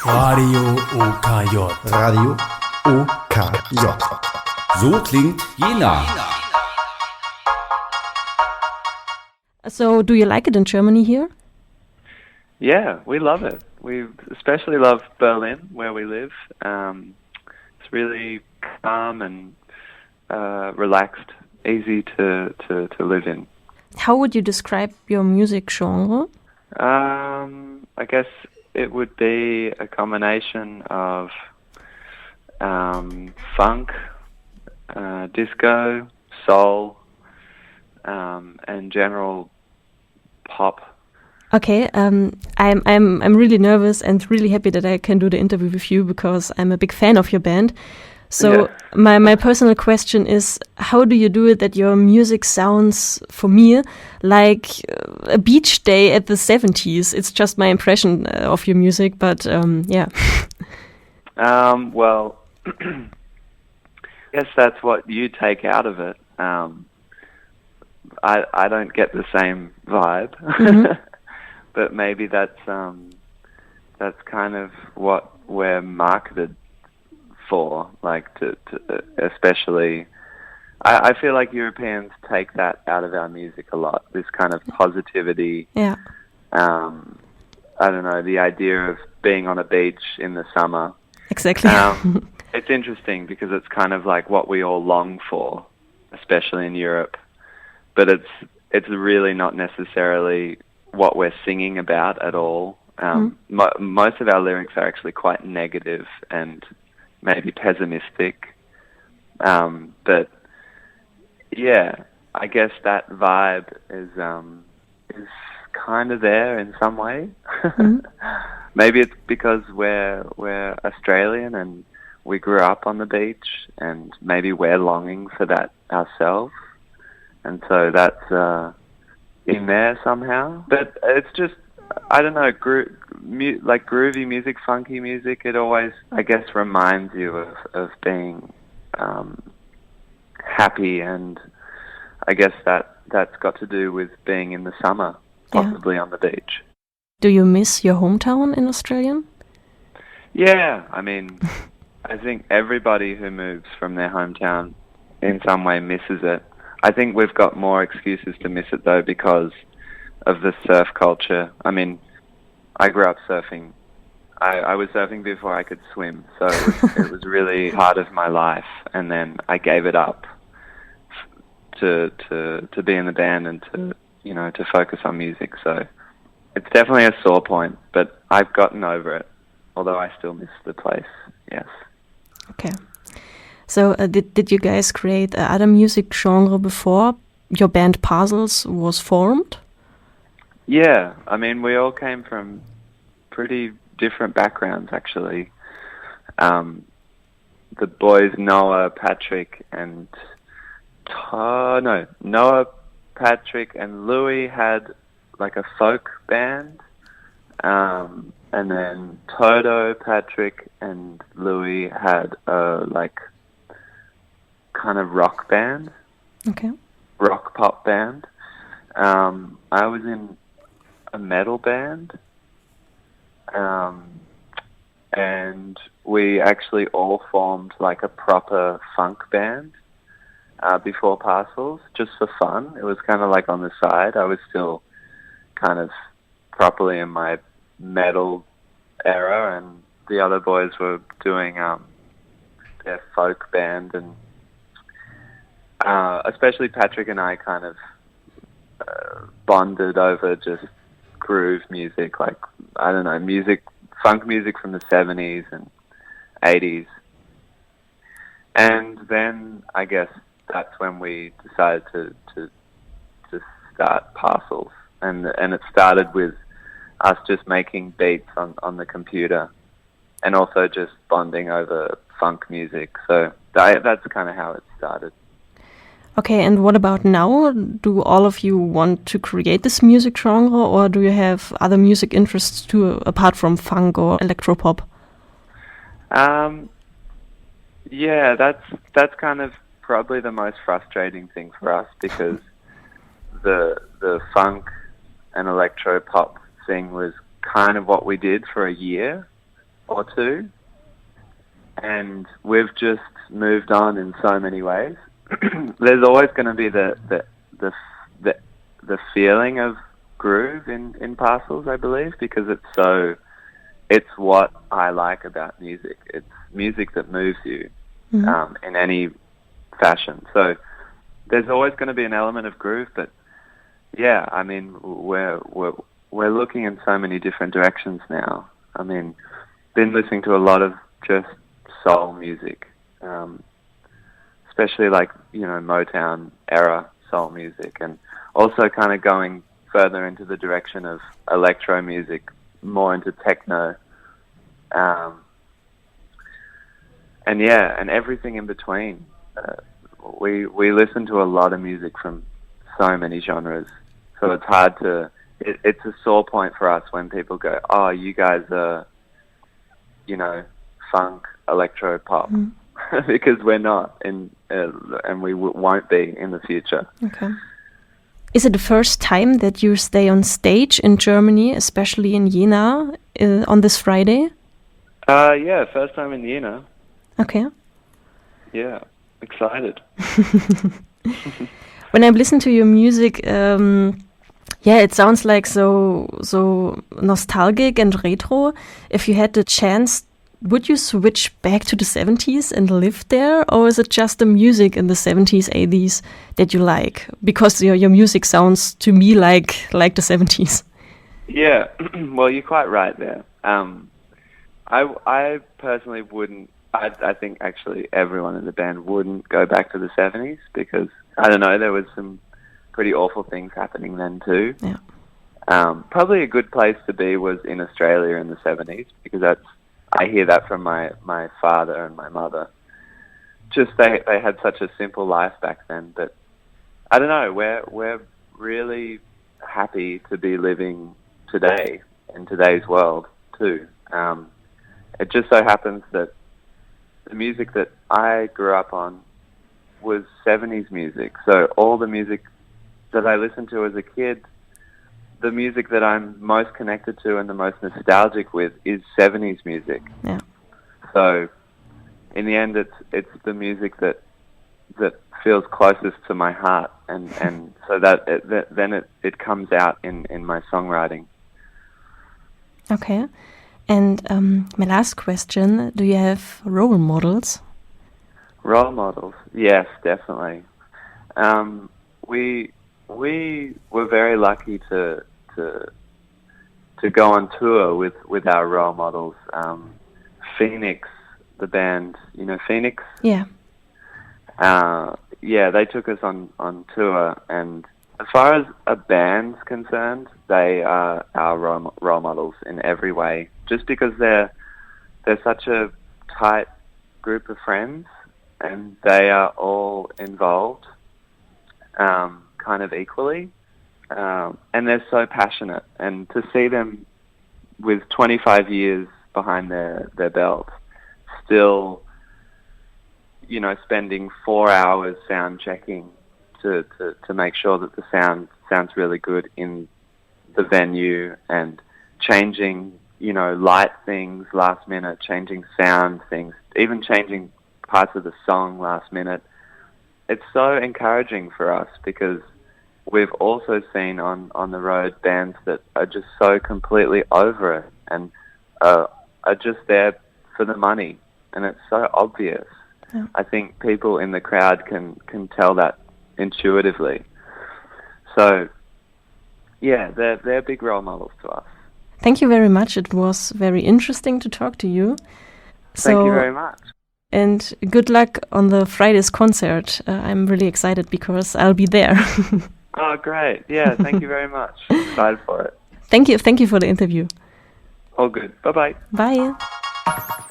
Radio OKJ. Radio OKJ. So klingt Jena. So, do you like it in Germany here? Yeah, we love it. We especially love Berlin, where we live. It's really calm and relaxed, easy to live in. How would you describe your music genre? I guess it would be a combination of funk, disco, soul, and general pop. Okay, I'm really nervous and really happy that I can do the interview with you because I'm a big fan of your band. So my personal question is, how do you do it that your music sounds, for me, like a beach day at the 70s? It's just my impression of your music, but yeah. Well, I guess that's what you take out of it. I don't get the same vibe, but maybe that's kind of what we're marketed for, like to especially. I feel like Europeans take that out of our music a lot. This kind of positivity. Yeah. I don't know, the idea of being on a beach in the summer. Exactly. It's interesting because it's kind of like what we all long for, especially in Europe. But it's really not necessarily what we're singing about at all. Most of our lyrics are actually quite negative and maybe pessimistic. But yeah, I guess that vibe is kind of there in some way. Maybe it's because we're Australian and we grew up on the beach, and maybe we're longing for that ourselves. And so that's in there somehow. But it's just, I don't know, like groovy music, funky music, it always, I guess, reminds you of being happy. And I guess that's got to do with being in the summer, possibly on the beach. Do you miss your hometown in Australia? Yeah, I mean, I think everybody who moves from their hometown in some way misses it. I think we've got more excuses to miss it, though, because of the surf culture. I mean, I grew up surfing. I was surfing before I could swim, so it was really part of my life. And then I gave it up to be in the band and to focus on music. So it's definitely a sore point, but I've gotten over it, although I still miss the place, yes. Okay. So did you guys create other music genre before your band Parcels was formed? Yeah, I mean, we all came from pretty different backgrounds, actually. The boys, Noah, Patrick, and Noah, Patrick, and Louis had like a folk band, and then Toto, Patrick, and Louis had a like kind of rock band, rock pop band. I was in a metal band, and we actually all formed like a proper funk band before Parcels, just for fun. It was kind of like on the side. I was still kind of properly in my metal era, and the other boys were doing their folk band, and especially Patrick and I kind of bonded over just groove music, like, I don't know, funk music from the 70s and 80s. And then I guess that's when we decided to start Parcels. And it started with us just making beats on the computer and also just bonding over funk music. So that's kind of how it started. Okay, and what about now? Do all of you want to create this music genre, or do you have other music interests too, apart from funk or electropop? Yeah, that's kind of probably the most frustrating thing for us, because the funk and electro pop thing was kind of what we did for a year, or two, and we've just moved on in so many ways. There's always going to be the feeling of groove in Parcels, I believe, because it's what I like about music. It's music that moves you in any fashion. So there's always going to be an element of groove, but yeah, I mean, we're looking in so many different directions now. I mean, been listening to a lot of just soul music, especially like, you know, Motown era soul music, and also kind of going further into the direction of electro music, more into techno, and yeah, and everything in between. We listen to a lot of music from so many genres, so it's hard to. It's a sore point for us when people go, "Oh, you guys are, you know, funk, electro, pop," because we're not, and we won't be in the future. Okay. Is it the first time that you stay on stage in Germany, especially in Jena, on this Friday? Yeah, first time in Jena. Okay. Yeah, excited. When I listen to your music, yeah, it sounds like so nostalgic and retro. If you had the chance, would you switch back to the 70s and live there, or is it just the music in the 70s, 80s that you like? Because your music sounds to me like the 70s. Yeah, well, you're quite right there. I personally wouldn't. I think actually everyone in the band wouldn't go back to the 70s because, I don't know, there was some pretty awful things happening then too. Yeah. Probably a good place to be was in Australia in the 70s because I hear that from my father and my mother. Just they had such a simple life back then, but I don't know, we're really happy to be living today in today's world too. It just so happens that the music that I grew up on was 70s music. So all the music that I listened to as a kid, the music that I'm most connected to and the most nostalgic with is 70s music. Yeah. So in the end, it's the music that feels closest to my heart, and so then it comes out in my songwriting. Okay. And my last question, do you have role models? Role models? Yes, definitely. We were very lucky to go on tour with our role models. Phoenix, the band, you know Phoenix? Yeah. Yeah, they took us on tour, and as far as a band's concerned, they are our role models in every way. Just because they're such a tight group of friends, and they are all involved, kind of equally, and they're so passionate. And to see them with 25 years behind their belt, still, you know, spending 4 hours sound checking to make sure that the sounds really good in the venue, and changing, you know, light things last minute, changing sound things, even changing parts of the song last minute. It's so encouraging for us because we've also seen on the road bands that are just so completely over it and are just there for the money, and it's so obvious. Yeah. I think people in the crowd can tell that intuitively. So, yeah, they're big role models to us. Thank you very much. It was very interesting to talk to you. Thank you very much. And good luck on the Friday's concert. I'm really excited because I'll be there. Oh, great. Yeah, thank you very much. Excited for it. Thank you. Thank you for the interview. All good. Bye-bye. Bye.